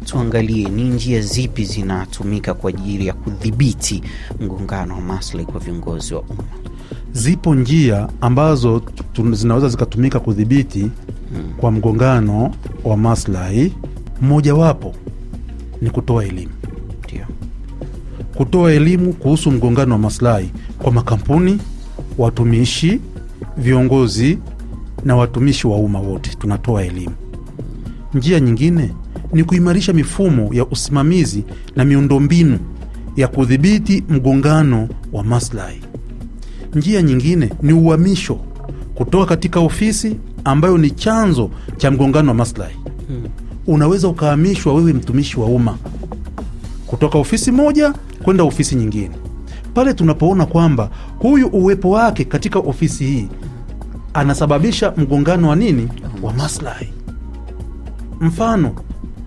tuangalie ni njia zipi zinatumika kwa ajili ya kudhibiti mgongano wa maslahi kwa viongozi wa umma. Zipo njia ambazo zinaweza zikatumika kudhibiti kwa mgongano wa maslahi. Mmoja wapo ni kutoa elimu. Ndio. Kutoa elimu kuhusu mgongano wa maslahi kwa makampuni, watumishi, viongozi na watumishi wa umma wote tunatoa elimu. Njia nyingine ni kuimarisha mifumo ya usimamizi na miundombinu ya kudhibiti mgongano wa maslahi. Njia nyingine ni uhamisho kutoka katika ofisi ambayo ni chanzo cha mgongano wa maslahi. Unaweza ukahamishwa wewe mtumishi wa umma kutoka ofisi moja kwenda ofisi nyingine pale tunapoona kwamba huyu uwepo wake katika ofisi hii anasababisha mgongano wa nini? Wa maslahi.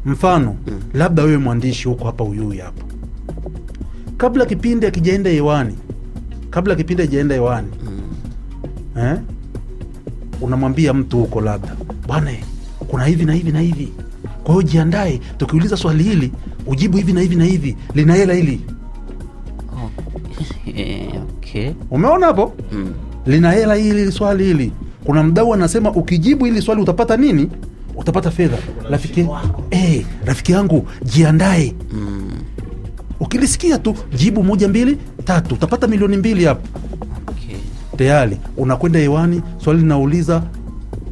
Mfano labda wewe mwandishi huko hapa Uyui hapa, kabla kipindi hakijaenda hewani, unamwambia mtu huko labda, bwana kuna hivi na hivi na hivi, kwa hiyo jiandae, tukiuliza swali hili ujibu hivi na hivi na hivi, lina hela hili. Okay. Umeona hapo? Lina hela hili swali hili. Kuna mdau anasema ukijibu hili swali utapata nini? Utapata fedha. Rafiki yangu jiandae. Ukilisikia tu jibu 1 2 3 utapata milioni 2 hapo. Okay. Tayari unakwenda hewani, swali linauliza,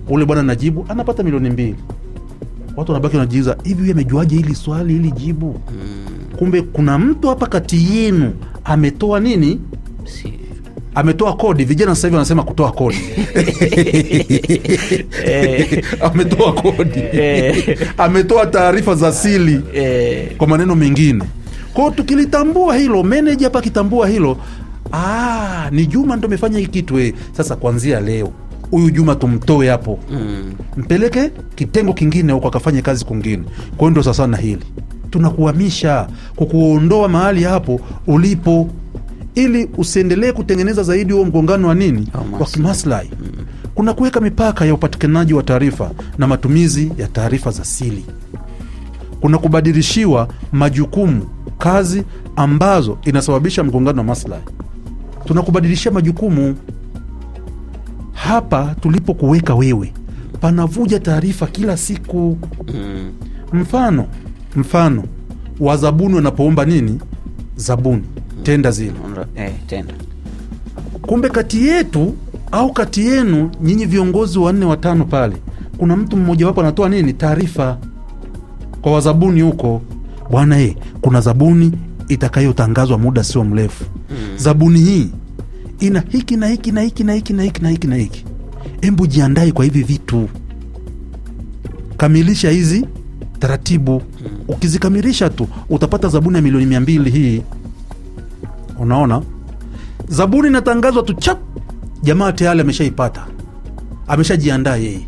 ule bwana anajibu, anapata milioni 2. Watu wanabaki wanajiuliza, hivi yeye amejuaje hili swali hili jibu? Kumbe kuna mtu hapa kati yenu ametoa nini? Ametoa kodi. Vijana sasa hivi wanasema kutoa kodi. Ametoa kodi. Ametoa taarifa za siri. Kwa maneno mengine. Kwa hiyo tukilitambua hilo, manager hapa kitambua hilo, ni Juma ndo amefanya hiki kitu. Sasa kuanzia leo huyu Juma tumtoe hapo. Mpeleke kitengo kingine huko akafanye kazi kwingine. Kwa hiyo ndo sasa na hili tunakuhamisha, kukuondoa mahali hapo ulipo, ili usiendelee kutengeneza zaidi huo mgongano wa nini? Wa kimaslahi. Kuna kuweka mipaka ya upatikanaji wa taarifa na matumizi ya taarifa za siri. Kuna kubadilishiwa majukumu kazi ambazo inasababisha mgongano wa maslahi. Tunakubadilishia majukumu. Hapa tulipo kuweka wewe panavuja taarifa kila siku. Mfano wazabuni wanapoomba nini? Zabuni, tenda zile. Tenda. Kumbe kati yetu au kati yenu nyinyi viongozi 4 5 pale, kuna mtu mmoja wapo anatoa nini? Taarifa kwa wazabuni huko, bwana kuna zabuni itakayotangazwa muda sio mrefu. Zabuni hii ina hiki na hiki na hiki na hiki na hiki na hiki na hiki. Embu jiandae kwa hivi vitu. Kamilisha hizi taratibu. Ukizikamilisha tu utapata zabuni ya milioni 200 hii. Unaona? Zabuni inatangazwa tu chap. Jamaa tayari ameshaipata. Ameshajiandaa yeye.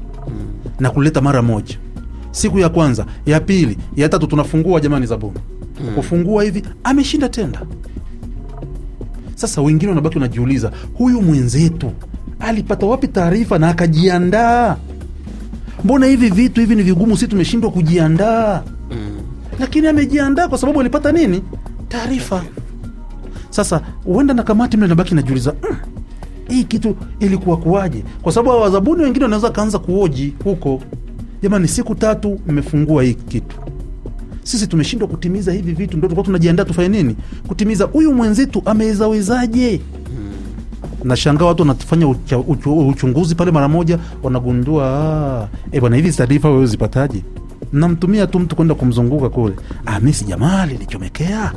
Na kuleta mara moja. Siku ya kwanza, ya pili, ya tatu tunafungua jamani zabuni. Kufungua hivi ameshinda tenda. Sasa wengine wanabaki wanajiuliza, huyu mwenzetu alipata wapi taarifa na akajiandaa? Mbona hivi vitu hivi ni vigumu, sisi tumeshindwa kujiandaa? Lakini amejiandaa kwa sababu alipata nini? Taarifa. Sasa uenda na kamati mle nabaki najiuliza, hii kitu ilikuwa kuwaje? Kwa sababu wazabuni wengine wanaweza kaanza kuoji huko, jamani siku 3 mmefungua hii kitu, sisi tumeshindwa kutimiza hivi vitu, ndio tulikuwa tunajiandaa tufanye nini? Kutimiza. Huyu mwenzetu amewezawezaje? Nashangaa watu wanafanya uchunguzi pale mara moja wanagundua bwana hivi taarifa wewe uzipataje? Namtumia tu mtu kwenda kumzunguka kule. Mimi si jamaa nilichomekea.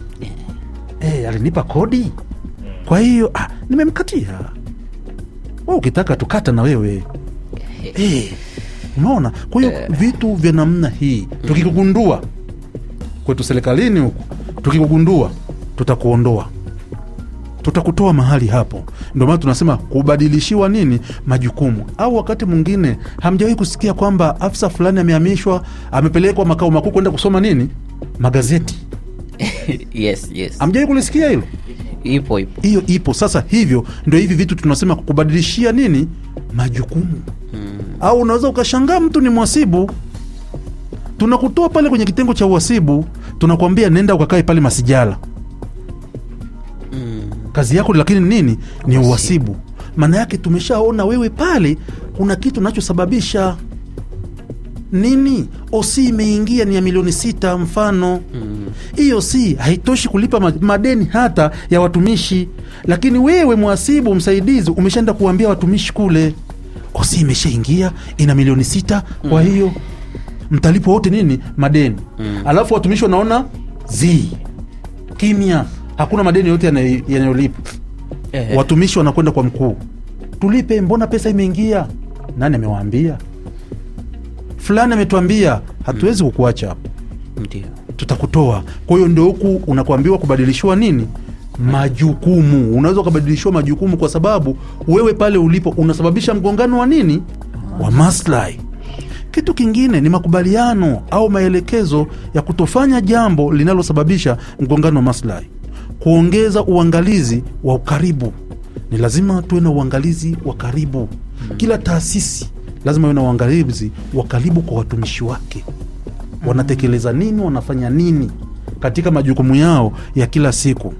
Alinipa kodi. Kwa hiyo nimemkatia. Wewe ukitaka tukata na wewe. Unaona? Kwa hiyo vitu vya namna hii tukikugundua kwetu serikalini huko, tukikugundua tutakuondoa. Tutakutoa mahali hapo. Ndio maana tunasema kubadilishiwa nini? Majukumu. Au wakati mwingine hamjawahi kusikia kwamba afisa fulani amehamishwa, amepelekwa makao makuu kwenda kusoma nini? Magazeti. Yes. Hamjawahi kulisikia hilo? Ipo. Hiyo ipo. Sasa hivyo ndio hivi vitu tunasema kubadilishia nini? Majukumu. Au unaweza ukashangaa mtu ni mwasibu. tunakutoa pale kwenye kitengo cha uhasibu, tunakwambia nenda ukakae pale masijala. Kazi yako lakini nini? Ni uhasibu. Maana yake tumeshaona wewe pale kuna kitu unachosababisha nini. OC imeingia ni ya milioni 6 mfano. Hiyo OC haitoshi kulipa madeni hata ya watumishi, lakini wewe mhasibu msaidizi umeshaenda kuambia watumishi kule OC imeshaingia ina milioni 6, kwa hiyo mtalipo wote nini madeni. Alafu watumishi wanaona kimya, hakuna madeni yote yanayolipa. Watumishi wanakwenda kwa mkuu, tulipe, mbona pesa imeingia? Nani amewaambia? Fulani ametuambia. Hatuwezi kukuacha hapo, ndio tutakutoa. Kwa hiyo ndio huku unakuambiwa kubadilishwa nini majukumu. Unaweza kubadilishwa majukumu kwa sababu wewe pale ulipo unasababisha mgongano wa nini wa maslahi. Kitu kingine ni makubaliano au maelekezo ya kutofanya jambo linalosababisha mgongano wa maslahi. Kuongeza uangalizi wa ukaribu. Ni lazima tuwe na uangalizi wa karibu. Kila taasisi lazima iwe na uangalizi wa karibu kwa watumishi wake. Wanatekeleza nini, wanafanya nini katika majukumu yao ya kila siku.